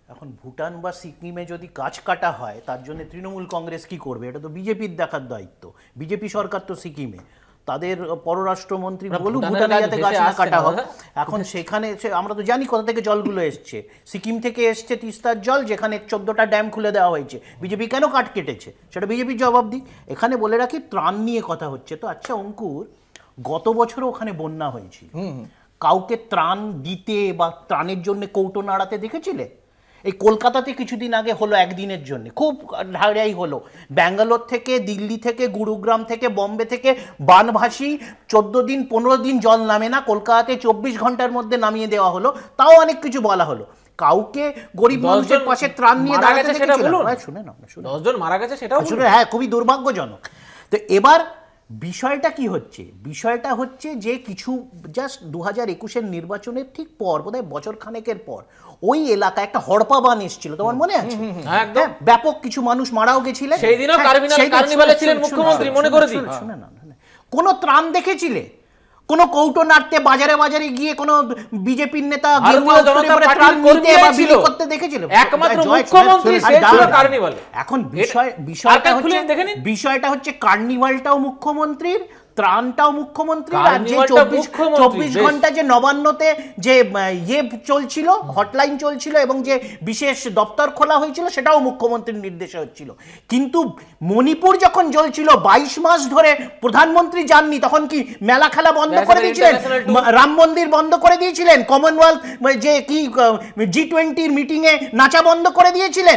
এখন ভুটান বা সিকিমে যদি গাছ কাটা হয় তার জন্য তৃণমূল কংগ্রেস কি করবে? এটা তো বিজেপির দেখার দায়িত্ব। বিজেপি সরকার তো সিকিমে, তাদের পররাষ্ট্রমন্ত্রী বলুক ভুটানে যাতে গাছ না কাটা হয়। এখন সেখানে আমরা তো জানি কোথা থেকে জলগুলো এসছে, সিকিম থেকে এসছে তিস্তার জল, যেখানে 14টা ড্যাম খুলে দেওয়া হয়েছে। বিজেপি কেন কাট কেটেছে সেটা বিজেপির জবাব দিক। এখানে বলে রাখি ত্রাণ নিয়ে কথা হচ্ছে তো। আচ্ছা অঙ্কুর, গত বছরও ওখানে বন্যা হয়েছিল, কাউকে ত্রাণ দিতে বা ত্রাণের জন্য কৌটো নাড়াতে দেখেছিলে? এই কলকাতাতে কিছুদিন আগে হলো, একদিনের জন্য খুব ঢাড়াই হলো, ব্যাঙ্গালোর থেকে, দিল্লি থেকে, গুরুগ্রাম থেকে, বম্বে থেকে বানভাসী 14 দিন 15 দিন জল নামে না, কলকাতাতে 24 ঘন্টার মধ্যে নামিয়ে দেওয়া হলো। তাও অনেক কিছু বলা হলো, কাউকে গরিব মানুষের পাশে ত্রাণ নিয়ে দাঁড়াতে শুনে না, 10 জন মারা গেছে সেটাও শুনে, হ্যাঁ খুবই দুর্ভাগ্যজনক। তো এবার বিষয়টা কি হচ্ছে? বিষয়টা হচ্ছে যে কিছু জাস্ট 2021-এর নির্বাচনের ঠিক পর, বোধহয় বছর খানেকের পর, ওই এলাকায় একটা হড়পা বান এসেছিল, তোমার মনে আছে? ব্যাপক কিছু মানুষ মারাও গেছিলেন সেই দিনও, কার্নিভালে ছিলেন মুখ্যমন্ত্রী, মনে করে দিন। শুনে না, কোনো ত্রাণ দেখেছিলে? কোন কৌটো নাড়তে বাজারে বাজারে গিয়ে কোন বিজেপির নেতা করতে দেখেছিল? একমাত্র মুখ্যমন্ত্রী সেই ছিল কার্নিভালে। এখন বিষয়টা হচ্ছে কার্নিভালটাও মুখ্যমন্ত্রীর, ত্রাণটাও মুখ্যমন্ত্রী, আর যে 24 ঘন্টা যে নবান্নতে যে ইয়ে চলছিল, হটলাইন চলছিল এবং যে বিশেষ দপ্তর খোলা হয়েছিল সেটাও মুখ্যমন্ত্রীর নির্দেশে হচ্ছিল। কিন্তু মণিপুর যখন জ্বলছিল 22 মাস ধরে প্রধানমন্ত্রী যাননি, তখন কি মেলা খেলা বন্ধ করে দিয়েছিলেন, রাম মন্দির বন্ধ করে দিয়েছিলেন, কমনওয়েলথ যে কি G20 মিটিংয়ে নাচা বন্ধ করে দিয়েছিলেন।